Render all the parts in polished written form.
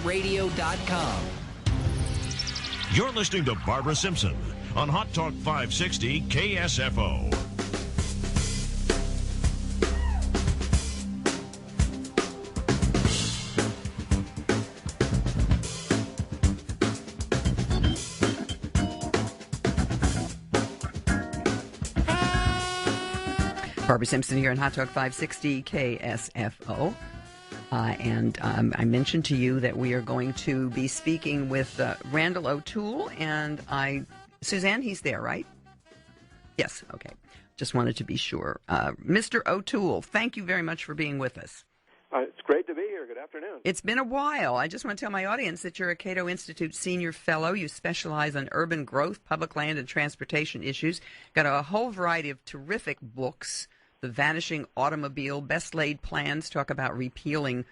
BayArea.com. You're listening to Barbara Simpson on Hot Talk 560 KSFO. Barbara Simpson here on Hot Talk 560 KSFO. I mentioned to you that we are going to be speaking with Randal O'Toole, and Suzanne, he's there, right? Yes, okay. Just wanted to be sure. Mr. O'Toole, thank you very much for being with us. It's great to be here. Good afternoon. It's been a while. I just want to tell my audience that you're a Cato Institute Senior Fellow. You specialize on urban growth, public land, and transportation issues. Got a whole variety of terrific books. The Vanishing Automobile, Best Laid Plans, talk about repealing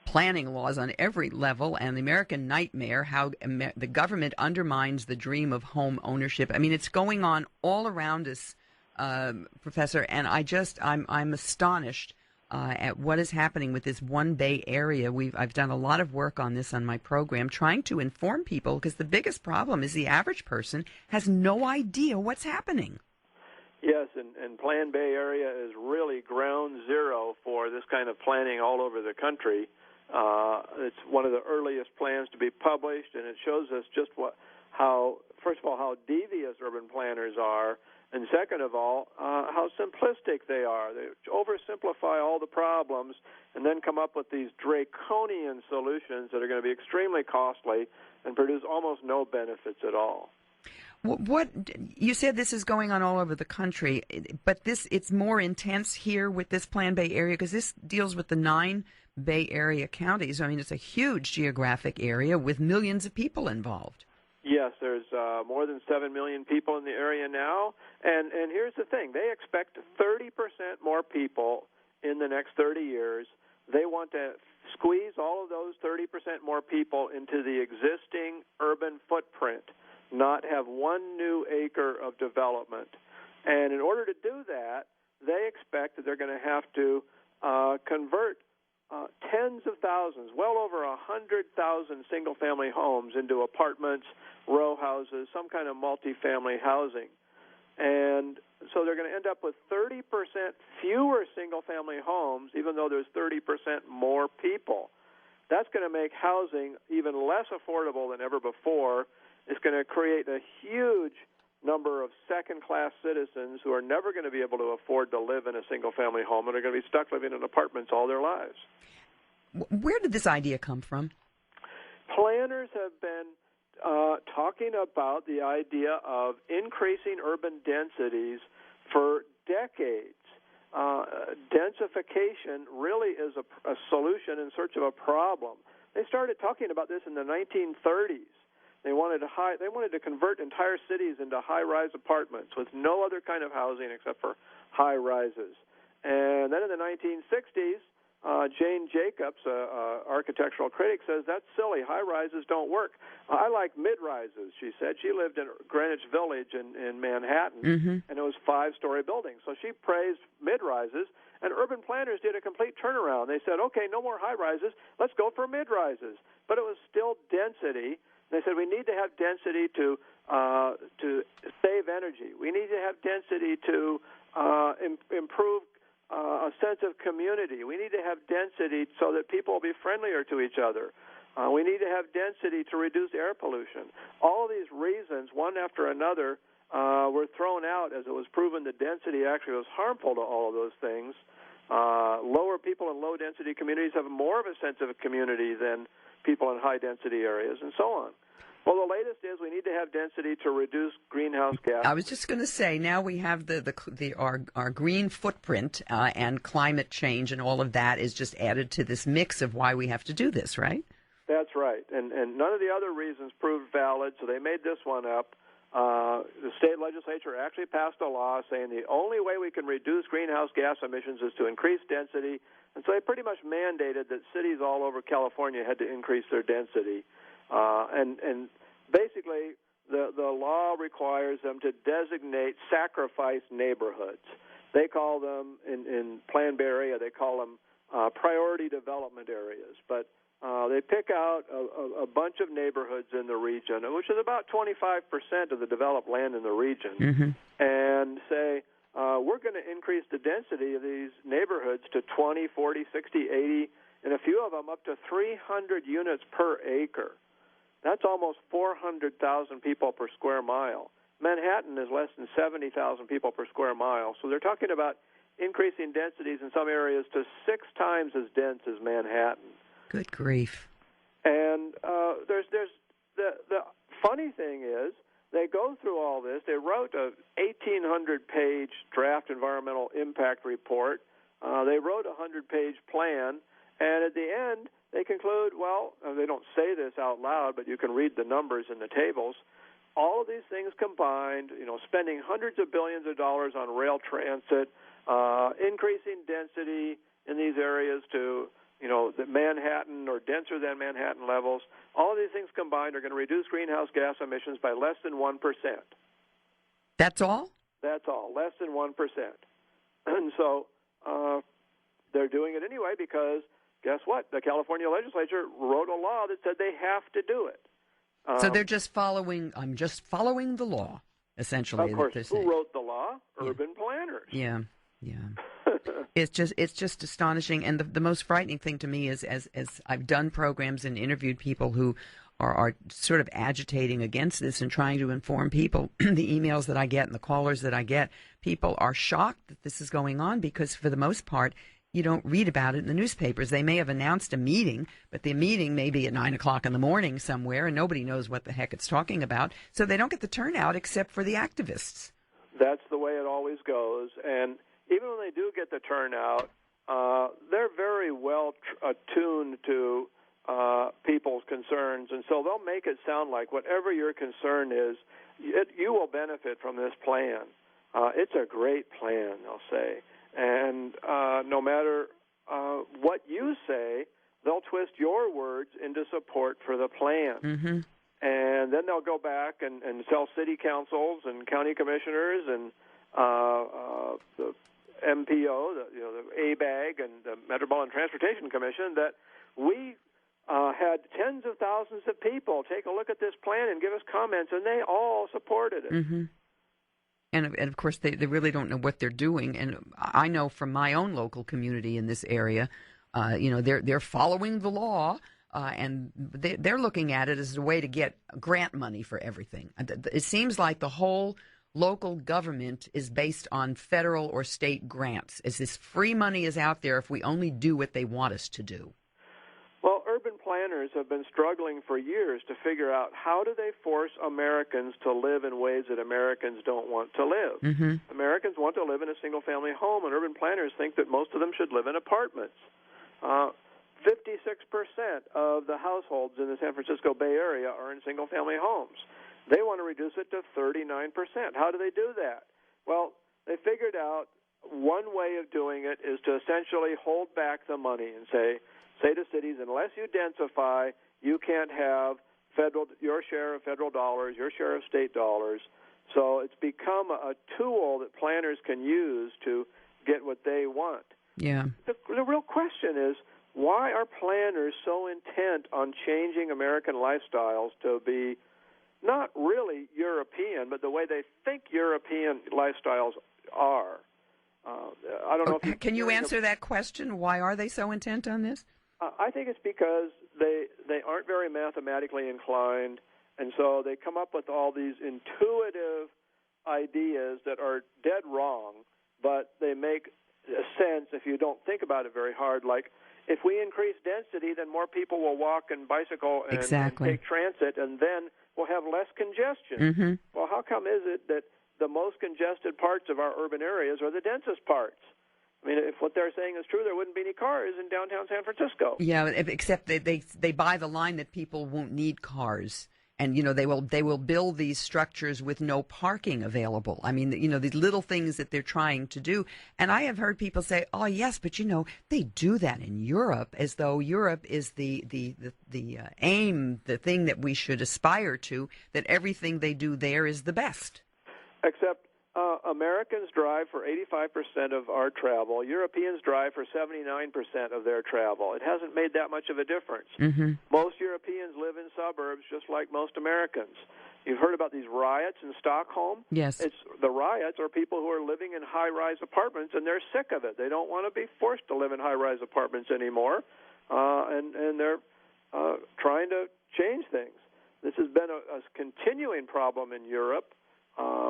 planning laws on every level, and The American Nightmare, how the government undermines the dream of home ownership. I mean, it's going on all around us, Professor, and I'm astonished at what is happening with this one Bay Area. I've done a lot of work on this on my program, trying to inform people, because the biggest problem is the average person has no idea what's happening. Yes, and Plan Bay Area is really ground zero for this kind of planning all over the country. It's one of the earliest plans to be published, and it shows us just first of all, how devious urban planners are, and second of all, how simplistic they are. They oversimplify all the problems and then come up with these draconian solutions that are going to be extremely costly and produce almost no benefits at all. What you said, this is going on all over the country, but it's more intense here with this Plan Bay Area, because this deals with the 9 Bay Area counties. I mean, it's a huge geographic area with millions of people involved. Yes, there's more than 7 million people in the area now, and here's the thing. They expect 30% more people in the next 30 years. They want to squeeze all of those 30% more people into the existing urban footprint, not have one new acre of development. And in order to do that, they expect that they're going to have to convert tens of thousands, well over 100,000 single-family homes into apartments, row houses, some kind of multifamily housing. And so they're going to end up with 30% fewer single-family homes, even though there's 30% more people. That's going to make housing even less affordable than ever before. It's going to create a huge number of second-class citizens who are never going to be able to afford to live in a single-family home and are going to be stuck living in apartments all their lives. Where did this idea come from? Planners have been talking about the idea of increasing urban densities for decades. Densification really is a solution in search of a problem. They started talking about this in the 1930s. They wanted to convert entire cities into high-rise apartments with no other kind of housing except for high-rises. And then in the 1960s, Jane Jacobs, architectural critic, says that's silly. High-rises don't work. I like mid-rises, she said. She lived in Greenwich Village in Manhattan, and it was 5-story buildings. So she praised mid-rises, and urban planners did a complete turnaround. They said, okay, no more high-rises. Let's go for mid-rises. But it was still density. They said we need to have density to save energy. We need to have density to improve a sense of community. We need to have density so that people will be friendlier to each other. We need to have density to reduce air pollution. All of these reasons, one after another, were thrown out as it was proven that density actually was harmful to all of those things. Lower people in low-density communities have more of a sense of a community than people in high-density areas, and so on. Well, the latest is we need to have density to reduce greenhouse gas. I was just going to say, now we have our green footprint and climate change, and all of that is just added to this mix of why we have to do this, right? That's right, and none of the other reasons proved valid, so they made this one up. The state legislature actually passed a law saying the only way we can reduce greenhouse gas emissions is to increase density, and so they pretty much mandated that cities all over California had to increase their density. And basically, the law requires them to designate sacrifice neighborhoods. They call them, in Plan Bay Area, they call them priority development areas. But They pick out a bunch of neighborhoods in the region, which is about 25% of the developed land in the region, and say, we're going to increase the density of these neighborhoods to 20, 40, 60, 80, and a few of them up to 300 units per acre. That's almost 400,000 people per square mile. Manhattan is less than 70,000 people per square mile. So they're talking about increasing densities in some areas to 6 times as dense as Manhattan. Good grief. And there's the funny thing is, they go through all this. They wrote a 1,800-page draft environmental impact report. They wrote a 100-page plan, and at the end, they conclude, well, they don't say this out loud, but you can read the numbers in the tables. All of these things combined, spending hundreds of billions of dollars on rail transit, increasing density in these areas to the Manhattan or denser than Manhattan levels, all of these things combined are going to reduce greenhouse gas emissions by less than 1%. That's all? That's all, less than 1%. And so they're doing it anyway because, guess what? The California legislature wrote a law that said they have to do it. So they're just following, I'm just following the law, essentially. Of course, who wrote the law? Urban planners. Yeah. It's just astonishing, and the most frightening thing to me is as I've done programs and interviewed people who are sort of agitating against this and trying to inform people, the emails that I get and the callers that I get, people are shocked that this is going on because for the most part, you don't read about it in the newspapers. They may have announced a meeting, but the meeting may be at 9 o'clock in the morning somewhere, and nobody knows what the heck it's talking about, so they don't get the turnout except for the activists. That's the way it always goes, and even when they do get the turnout, they're very well attuned to people's concerns, and so they'll make it sound like whatever your concern is, you will benefit from this plan. It's a great plan, they'll say, and no matter what you say, they'll twist your words into support for the plan. Mm-hmm. And then they'll go back and tell city councils and county commissioners and the MPO, the ABAG, and the Metropolitan Transportation Commission that we had tens of thousands of people take a look at this plan and give us comments, and they all supported it. Mm-hmm. And of course, they really don't know what they're doing. And I know from my own local community in this area, they're following the law, and they're looking at it as a way to get grant money for everything. It seems like the whole local government is based on federal or state grants. As this free money is out there if we only do what they want us to do. Well, urban planners have been struggling for years to figure out how do they force Americans to live in ways that Americans don't want to live. Mm-hmm. Americans want to live in a single-family home, and urban planners think that most of them should live in apartments. 56% of the households in the San Francisco Bay Area are in single-family homes. They want to reduce it to 39%. How do they do that? Well, they figured out one way of doing it is to essentially hold back the money and say to cities, unless you densify, you can't have your share of federal dollars, your share of state dollars. So it's become a tool that planners can use to get what they want. Yeah. The real question is, why are planners so intent on changing American lifestyles to be not really European, but the way they think European lifestyles are? I don't know if can you answer that question? Why are they so intent on this? I think it's because they aren't very mathematically inclined, and so they come up with all these intuitive ideas that are dead wrong, but they make sense if you don't think about it very hard. Like, if we increase density, then more people will walk and bicycle and take transit, and then we'll have less congestion. Mm-hmm. Well, how come is it that the most congested parts of our urban areas are the densest parts? I mean, if what they're saying is true, there wouldn't be any cars in downtown San Francisco. Yeah, except they buy the line that people won't need cars, and they will build these structures with no parking available. I mean, these little things that they're trying to do. And I have heard people say, "Oh, yes, but they do that in Europe, as though Europe is the aim, the thing that we should aspire to. That everything they do there is the best." Except Americans drive for 85% of our travel. Europeans drive for 79% of their travel. It hasn't made that much of a difference. Mm-hmm. Most Europeans live in suburbs just like most Americans. You've heard about these riots in Stockholm? Yes. The riots are people who are living in high-rise apartments, and they're sick of it. They don't want to be forced to live in high-rise apartments anymore, and they're trying to change things. This has been a continuing problem in Europe,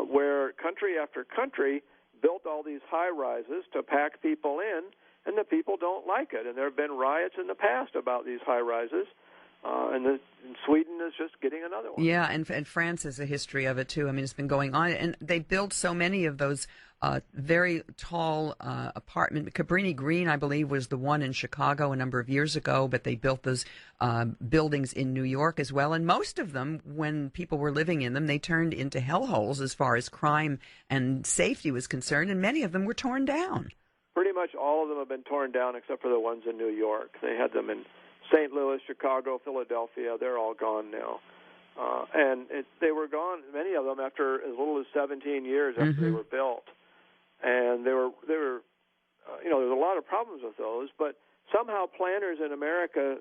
where country after country built all these high-rises to pack people in, and the people don't like it. And there have been riots in the past about these high-rises, and Sweden is just getting another one. Yeah, and France has a history of it, too. I mean, it's been going on. And they built so many of those very tall apartment. Cabrini Green, I believe, was the one in Chicago a number of years ago, but they built those buildings in New York as well. And most of them, when people were living in them, they turned into hellholes as far as crime and safety was concerned, and many of them were torn down. Pretty much all of them have been torn down except for the ones in New York. They had them in St. Louis, Chicago, Philadelphia. They're all gone now. They were gone, many of them, after as little as 17 years after they were built. And there were there's a lot of problems with those, but somehow planners in America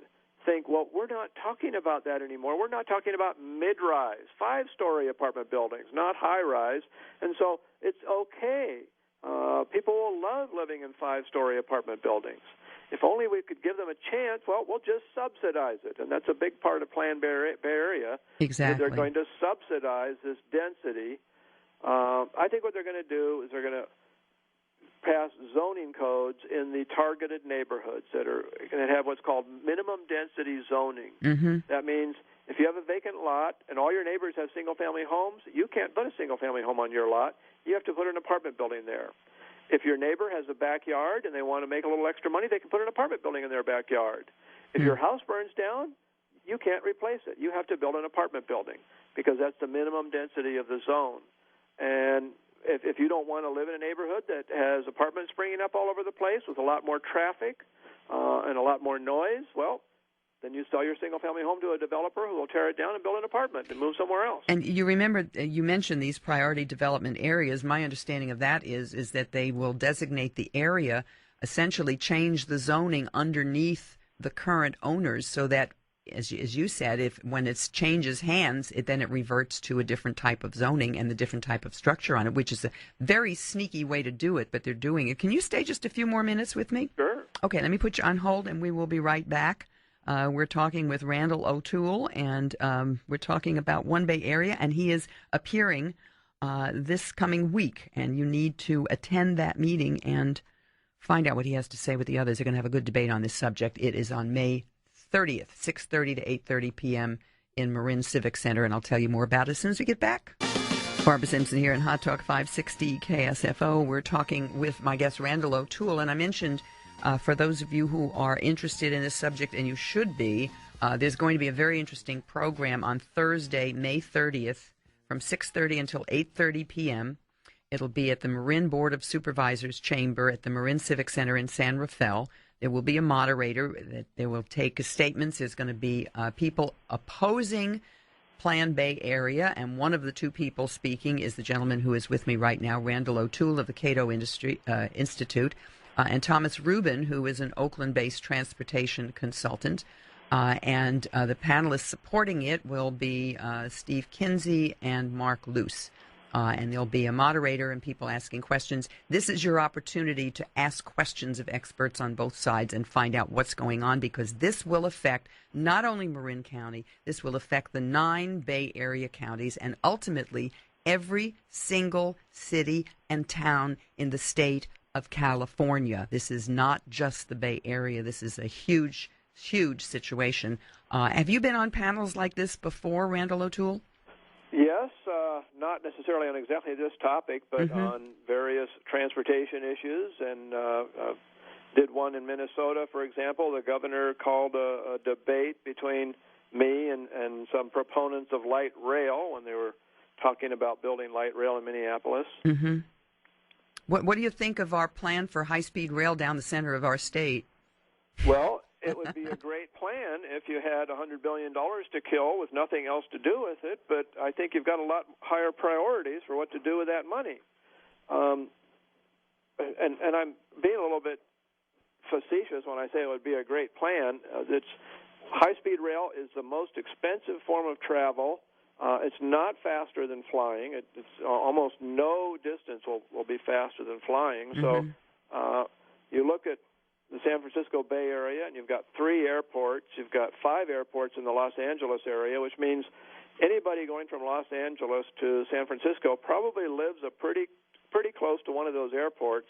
think, well, we're not talking about that anymore. We're not talking about mid-rise, 5-story apartment buildings, not high-rise, and so it's okay. People will love living in 5-story apartment buildings. If only we could give them a chance, well, we'll just subsidize it, and that's a big part of Plan Bay Area. Exactly. They're going to subsidize this density. I think what they're going to do is they're going to pass zoning codes in the targeted neighborhoods that are going to have what's called minimum density zoning. Mm-hmm. That means if you have a vacant lot and all your neighbors have single-family homes, you can't put a single-family home on your lot. You have to put an apartment building there. If your neighbor has a backyard and they want to make a little extra money, they can put an apartment building in their backyard. If your house burns down, you can't replace it. You have to build an apartment building because that's the minimum density of the zone. And if you don't want to live in a neighborhood that has apartments springing up all over the place with a lot more traffic and a lot more noise, well, then you sell your single-family home to a developer who will tear it down and build an apartment and move somewhere else. And you remember, you mentioned these priority development areas. My understanding of that is that they will designate the area, essentially change the zoning underneath the current owners so that, as you said, when it changes hands, it reverts to a different type of zoning and the different type of structure on it, which is a very sneaky way to do it, but they're doing it. Can you stay just a few more minutes with me? Sure. Okay, let me put you on hold, and we will be right back. We're talking with Randal O'Toole, and we're talking about One Bay Area, and he is appearing this coming week, and you need to attend that meeting and find out what he has to say with the others. They're going to have a good debate on this subject. It is on May 30th, 6:30 to 8:30 p.m. in Marin Civic Center, and I'll tell you more about it as soon as we get back. Barbara Simpson here in Hot Talk 560 KSFO. We're talking with my guest, Randal O'Toole, and I mentioned, for those of you who are interested in this subject, and you should be, there's going to be a very interesting program on Thursday, May 30th, from 6:30 until 8:30 p.m. It'll be at the Marin Board of Supervisors Chamber at the Marin Civic Center in San Rafael. There will be a moderator that they will take statements. There's going to be people opposing Plan Bay Area, and one of the two people speaking is the gentleman who is with me right now, Randal O'Toole of the Cato Institute, and Thomas Rubin, who is an Oakland-based transportation consultant. And the panelists supporting it will be Steve Kinsey and Mark Luce. And there'll be a moderator and people asking questions. This is your opportunity to ask questions of experts on both sides and find out what's going on, because this will affect not only Marin County, this will affect the 9 Bay Area counties and ultimately every single city and town in the state of California. This is not just the Bay Area. This is a huge, huge situation. Have you been on panels like this before, Randal O'Toole? Yes, not necessarily on exactly this topic, but on various transportation issues, and did one in Minnesota, for example. The governor called a debate between me and some proponents of light rail when they were talking about building light rail in Minneapolis. Mm-hmm. What do you think of our plan for high-speed rail down the center of our state? Well, it would be a great plan if you had $100 billion to kill with nothing else to do with it, but I think you've got a lot higher priorities for what to do with that money. and I'm being a little bit facetious when I say it would be a great plan. High-speed rail is the most expensive form of travel. It's not faster than flying. It's almost no distance will be faster than flying. Mm-hmm. So you look at the San Francisco Bay Area, and you've got 3 airports. You've got 5 airports in the Los Angeles area, which means anybody going from Los Angeles to San Francisco probably lives pretty close to one of those airports,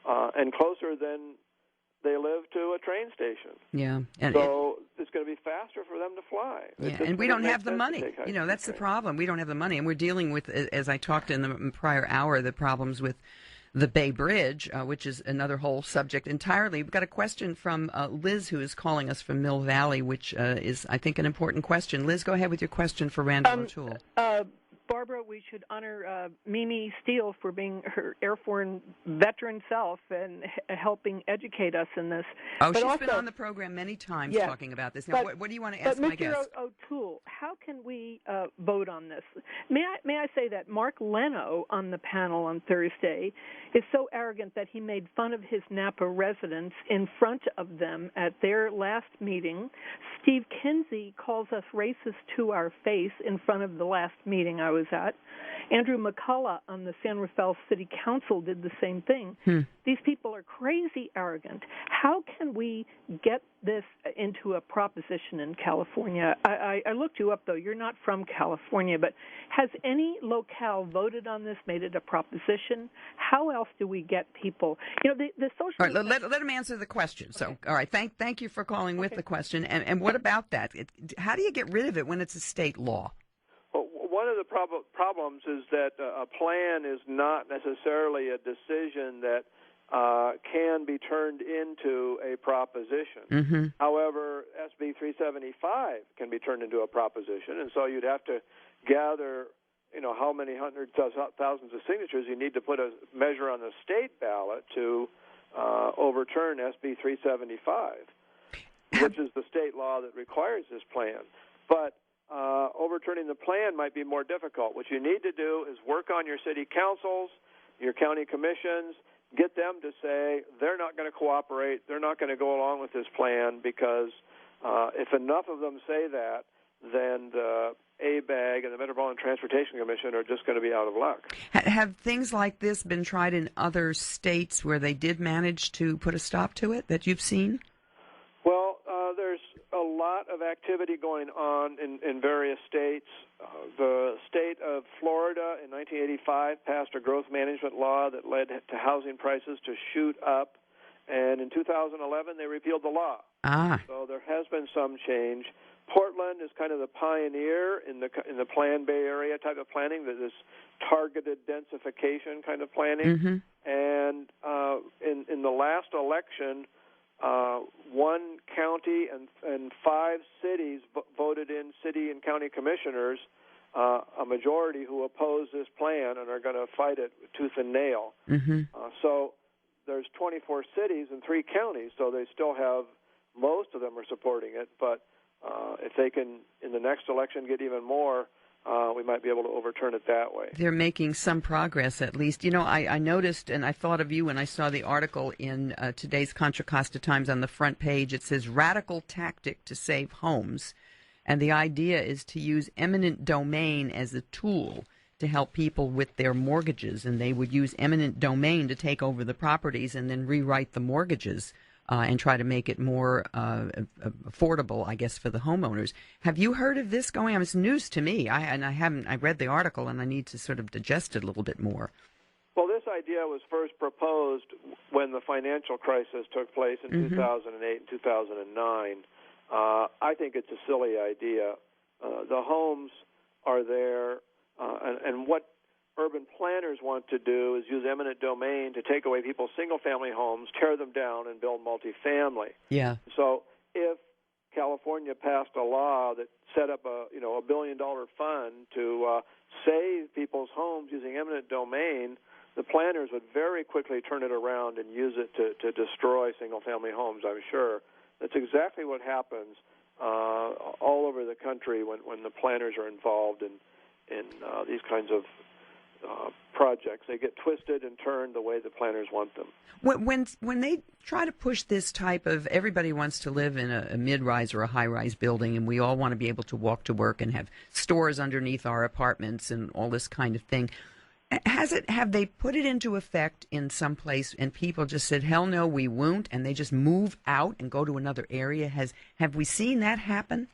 and closer than they live to a train station. Yeah. So it's going to be faster for them to fly. Yeah, and we don't have the money. That's the problem. We don't have the money, and we're dealing with, as I talked in the prior hour, the problems with the Bay Bridge, which is another whole subject entirely. We've got a question from Liz, who is calling us from Mill Valley, which is, I think, an important question. Liz, go ahead with your question for Randal O'Toole. Barbara, we should honor Mimi Steele for being her Air Force veteran self and helping educate us in this. Oh, but she's been on the program many times talking about this. Now, what do you want to ask my guest? Mr. O'Toole, how can we vote on this? May I say that Mark Leno on the panel on Thursday is so arrogant that he made fun of his Napa residents in front of them at their last meeting. Steve Kinsey calls us racist to our face in front of the last meeting I was at. Andrew McCullough on the San Rafael City Council did the same thing. These people are crazy arrogant. How can we get this into a proposition in California? I looked you up, though. You're not from California, but has any locale voted on this, made it a proposition? How else do we get people? The social... All right, let him answer the question. So, okay. All right, thank you for calling with the question. And what about that? How do you get rid of it when it's a state law? One of the problems is that a plan is not necessarily a decision that can be turned into a proposition. Mm-hmm. However, SB 375 can be turned into a proposition, and so you'd have to gather, how many hundreds of thousands of signatures you need to put a measure on the state ballot to overturn SB 375, which is the state law that requires this plan. But overturning the plan might be more difficult. What you need to do is work on your city councils, your county commissions, get them to say they're not going to cooperate, they're not going to go along with this plan, because if enough of them say that, then the ABAG and the Metropolitan Transportation Commission are just going to be out of luck. Have things like this been tried in other states where they did manage to put a stop to it that you've seen? Well, there's a lot of activity going on in various states. The state of Florida in 1985 passed a growth management law that led to housing prices to shoot up, and in 2011 they repealed the law. So there has been some change. Portland is kind of the pioneer in the planned Bay Area type of planning, this targeted densification kind of planning. Mm-hmm. And in the last election, one county and 5 cities voted in city and county commissioners, a majority who oppose this plan and are going to fight it tooth and nail. Mm-hmm. So there's 24 cities and 3 counties, so they still have, most of them are supporting it, but if they can, in the next election, get even more, we might be able to overturn it that way. They're making some progress, at least. I noticed, and I thought of you when I saw the article in today's Contra Costa Times on the front page. It says, "Radical Tactic to Save Homes." And the idea is to use eminent domain as a tool to help people with their mortgages. And they would use eminent domain to take over the properties and then rewrite the mortgages and try to make it more affordable, I guess, for the homeowners. Have you heard of this going on? It's news to me. I read the article, and I need to sort of digest it a little bit more. Well, this idea was first proposed when the financial crisis took place in 2008 and 2009. I think it's a silly idea. The homes are there, and what urban planners want to do is use eminent domain to take away people's single-family homes, tear them down, and build multifamily. Yeah. So if California passed a law that set up a $1 billion fund to save people's homes using eminent domain, the planners would very quickly turn it around and use it to destroy single-family homes, I'm sure. That's exactly what happens all over the country when the planners are involved in these kinds of projects. They get twisted and turned the way the planners want them. When they try to push this type of, everybody wants to live in a mid-rise or a high-rise building, and we all want to be able to walk to work and have stores underneath our apartments and all this kind of thing. Have they put it into effect in some place and people just said, hell no, we won't, and they just move out and go to another area? Have we seen that happen?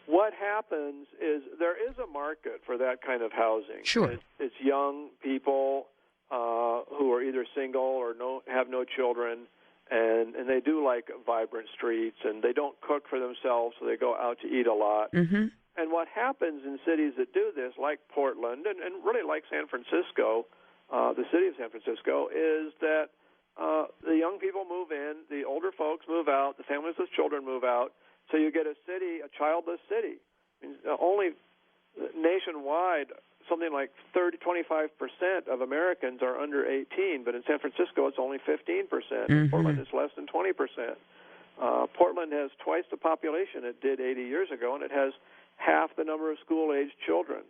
What happens is there is a market for that kind of housing. Sure. It's young people who are either single or have no children, and they do like vibrant streets, and they don't cook for themselves, so they go out to eat a lot. Mm-hmm. And what happens in cities that do this, like Portland and really like San Francisco, the city of San Francisco, is that the young people move in, the older folks move out, the families with children move out, so you get a childless city. I mean, only nationwide, something like 25% of Americans are under 18, but in San Francisco it's only 15%. Mm-hmm. In Portland it's less than 20%. Portland has twice the population it did 80 years ago, and it has half the number of school-aged children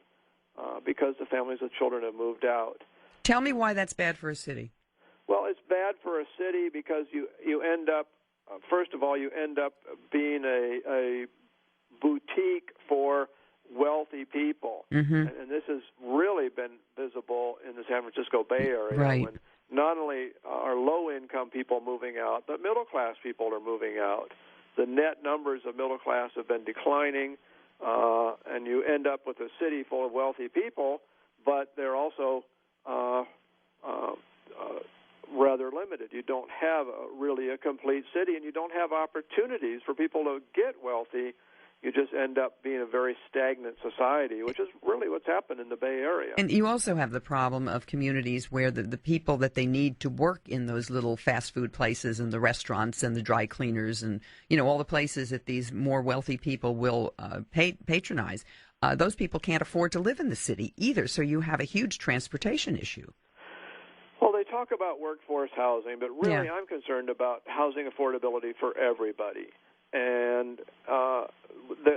because the families with children have moved out. Tell me why that's bad for a city. Well, it's bad for a city because you end up, first of all, you end up being a boutique for wealthy people. Mm-hmm. And this has really been visible in the San Francisco Bay Area. Right. When not only are low-income people moving out, but middle-class people are moving out. The net numbers of middle class have been declining, and you end up with a city full of wealthy people, but they're also rather limited. You don't have really a complete city, and you don't have opportunities for people to get wealthy. You just end up being a very stagnant society, which is really what's happened in the Bay Area. And you also have the problem of communities where the people that they need to work in those little fast food places and the restaurants and the dry cleaners and, all the places that these more wealthy people will patronize, those people can't afford to live in the city either. So you have a huge transportation issue. Well, they talk about workforce housing, but really Yeah. I'm concerned about housing affordability for everybody. And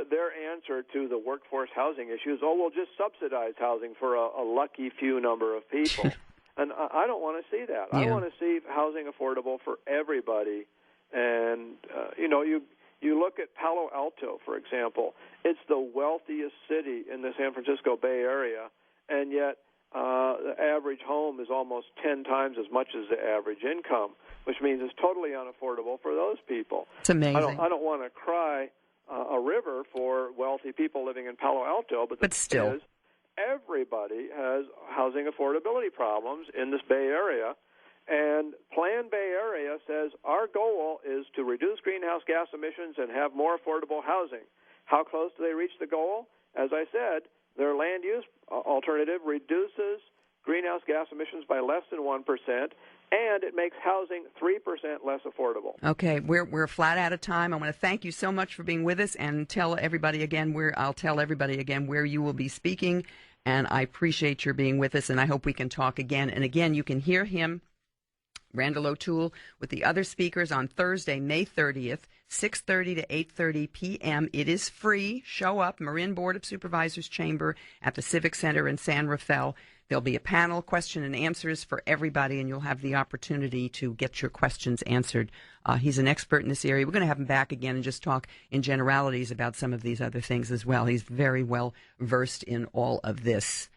their answer to the workforce housing issue is, we'll just subsidize housing for a lucky few number of people. And I don't want to see that. Yeah. I want to see housing affordable for everybody. And, you look at Palo Alto, for example. It's the wealthiest city in the San Francisco Bay Area, and yet the average home is almost 10 times as much as the average income, which means it's totally unaffordable for those people. It's amazing. I don't want to cry a river for wealthy people living in Palo Alto, but still, thing is, everybody has housing affordability problems in this Bay Area, and Plan Bay Area says our goal is to reduce greenhouse gas emissions and have more affordable housing. How close do they reach the goal? As I said, their land use alternative reduces greenhouse gas emissions by less than 1%, and it makes housing 3% less affordable. Okay, we're flat out of time. I want to thank you so much for being with us, and tell everybody again I'll tell everybody again where you will be speaking. And I appreciate your being with us, and I hope we can talk again. And again, you can hear him, Randal O'Toole, with the other speakers on Thursday, May 30th, 6:30 to 8:30 p.m. It is free. Show up, Marin Board of Supervisors Chamber at the Civic Center in San Rafael. There'll be a panel, question and answers for everybody, and you'll have the opportunity to get your questions answered. He's an expert in this area. We're going to have him back again and just talk in generalities about some of these other things as well. He's very well versed in all of this.